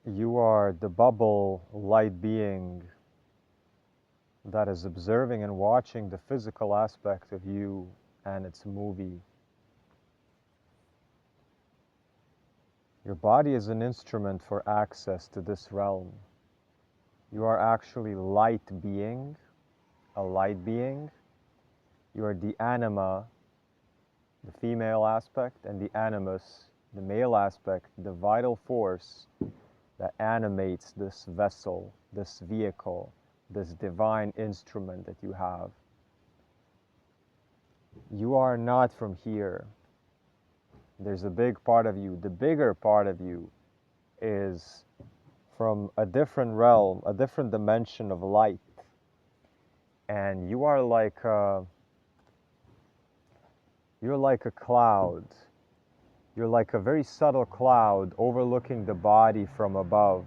You are the bubble light being that is observing and watching the physical aspect of you and its movie. Your body is an instrument for access to this realm. You are actually light being, a light being. You are the anima, the female aspect, and the animus, the male aspect, the vital force that animates this vessel, this vehicle, this divine instrument that you have. You are not from here. There's a big part of you. The bigger part of you is from a different realm, a different dimension of light. And you're like a cloud. You're like a very subtle cloud overlooking the body from above.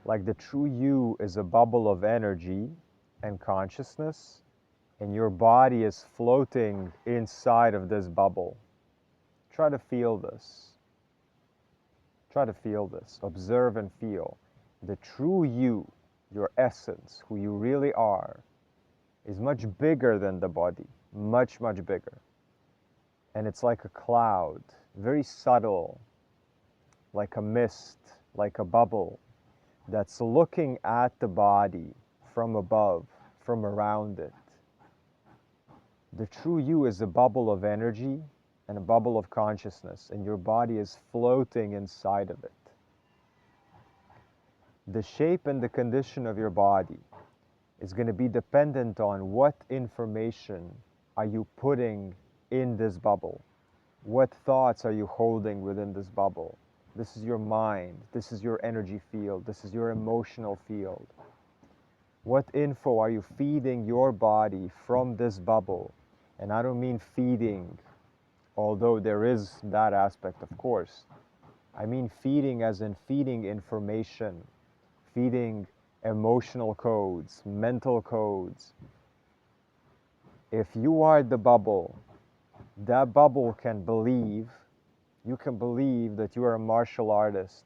Like the true you is a bubble of energy and consciousness, and your body is floating inside of this bubble. Try to feel this. Try to feel this. Observe and feel. The true you, your essence, who you really are, is much bigger than the body. Much, much bigger. And it's like a cloud, very subtle, like a mist, like a bubble, that's looking at the body from above, from around it. The true you is a bubble of energy and a bubble of consciousness, and your body is floating inside of it. The shape and the condition of your body is going to be dependent on what information are you putting in this bubble. What thoughts are you holding within this bubble? This is your mind. This is your energy field. This is your emotional field. What info are you feeding your body from this bubble? And I don't mean feeding, although there is that aspect, of course. I mean feeding as in feeding information, feeding emotional codes, mental codes. If you are the bubble, that bubble can believe, you can believe that you are a martial artist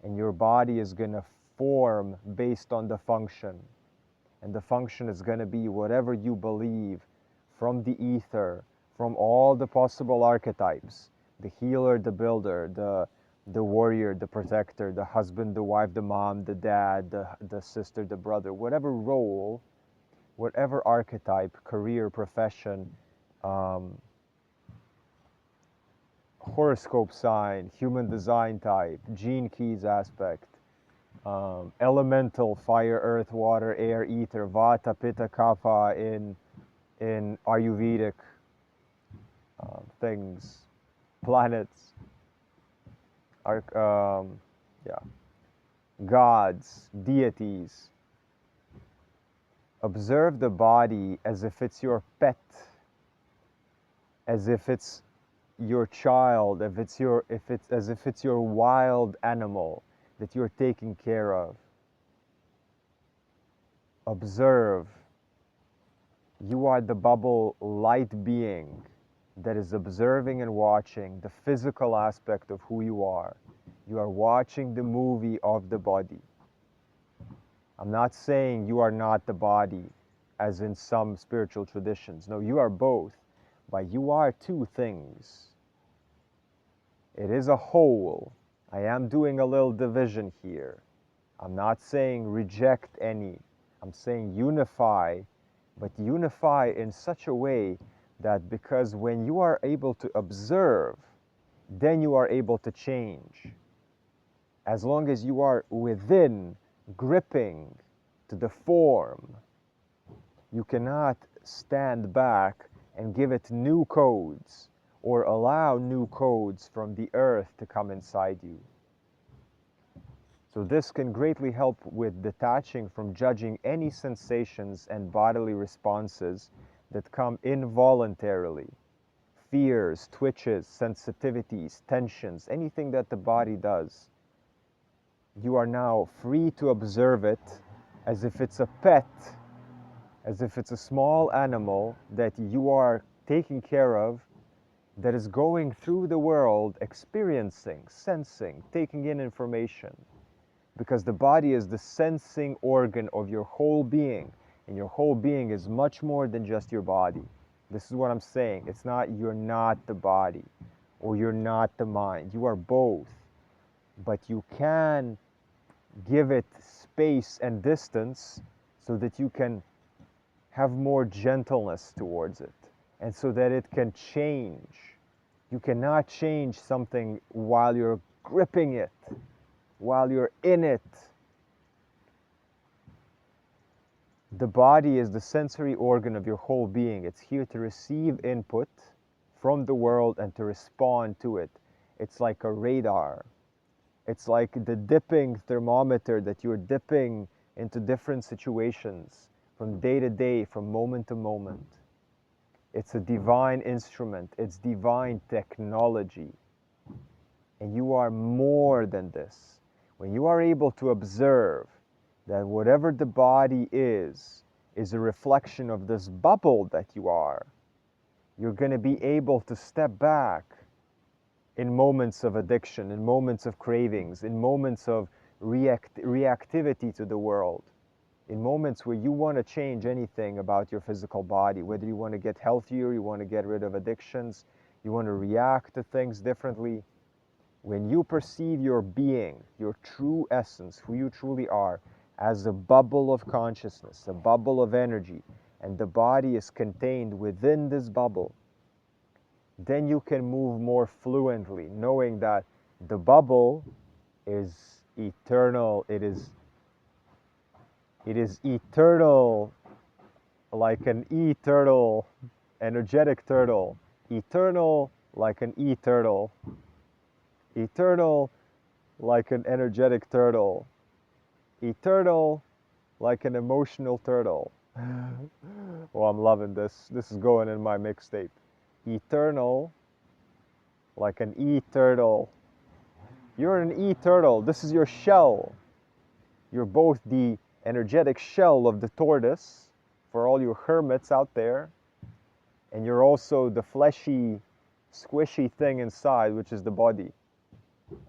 and your body is going to form based on the function. And the function is going to be whatever you believe from the ether, from all the possible archetypes, the healer, the builder, the warrior, the protector, the husband, the wife, the mom, the dad, the sister, the brother, whatever role, whatever archetype, career, profession, horoscope sign, human design type, gene keys aspect, elemental, fire, earth, water, air, ether, vata, pitta, kapha in Ayurvedic things, planets, yeah, gods, deities. Observe the body as if it's your pet, as if it's your child, as if it's your wild animal that you're taking care of. Observe. You are the bubble light being that is observing and watching the physical aspect of who you are. You are watching the movie of the body. I'm not saying you are not the body, as in some spiritual traditions. No, you are both, but you are two things. It is a whole. I am doing a little division here. I'm not saying reject any. I'm saying unify, but unify in such a way that because when you are able to observe, then you are able to change. As long as you are within, gripping to the form, you cannot stand back and give it new codes or allow new codes from the earth to come inside you. So this can greatly help with detaching from judging any sensations and bodily responses that come involuntarily. Fears, twitches, sensitivities, tensions, anything that the body does. You are now free to observe it as if it's a pet, as if it's a small animal that you are taking care of, that is going through the world, experiencing, sensing, taking in information. Because the body is the sensing organ of your whole being, and your whole being is much more than just your body. This is what I'm saying. It's not you're not the body or you're not the mind. You are both. But you can give it space and distance so that you can have more gentleness towards it and so that it can change. You cannot change something while you're gripping it, while you're in it. The body is the sensory organ of your whole being. It's here to receive input from the world and to respond to it. It's like a radar. It's like the dipping thermometer that you're dipping into different situations from day to day, from moment to moment. It's a divine instrument. It's divine technology. And you are more than this. When you are able to observe that whatever the body is a reflection of this bubble that you are, you're going to be able to step back in moments of addiction, in moments of cravings, in moments of reactivity to the world, in moments where you want to change anything about your physical body, whether you want to get healthier, you want to get rid of addictions, you want to react to things differently. When you perceive your being, your true essence, who you truly are, as a bubble of consciousness, a bubble of energy, and the body is contained within this bubble, then you can move more fluently, knowing that the bubble is eternal. It is eternal, like an e-turtle, energetic turtle. Eternal like an e-turtle. Eternal like an energetic turtle. Eternal like an emotional turtle. Oh, I'm loving this. This is going in my mixtape. Eternal like an e-turtle. You're an e-turtle. This is your shell. You're both the energetic shell of the tortoise for all you hermits out there, and you're also the fleshy, squishy thing inside, which is the body.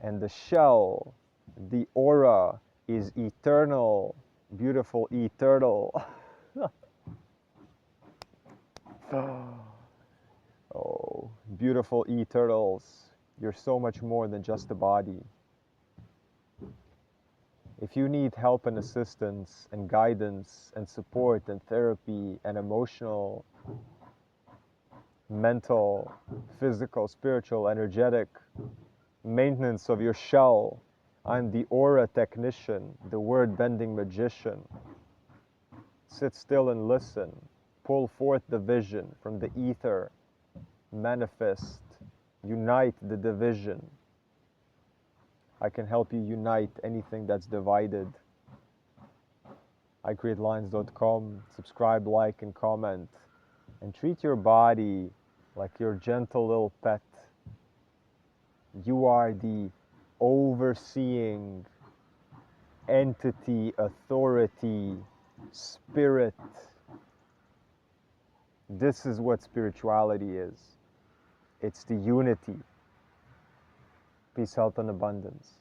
And the shell, the aura, is eternal, beautiful e-turtle. Oh, beautiful e-turtles. You're so much more than just a body. If you need help and assistance and guidance and support and therapy and emotional, mental, physical, spiritual, energetic maintenance of your shell, I'm the aura technician, the word bending magician. Sit still and listen. Pull forth the vision from the ether. Manifest. Unite the division. I can help you unite anything that's divided. iCreateLines.com. Subscribe, like, and comment. And treat your body like your gentle little pet. You are the overseeing entity, authority, spirit. This is what spirituality is. It's the unity. Peace, health, and abundance.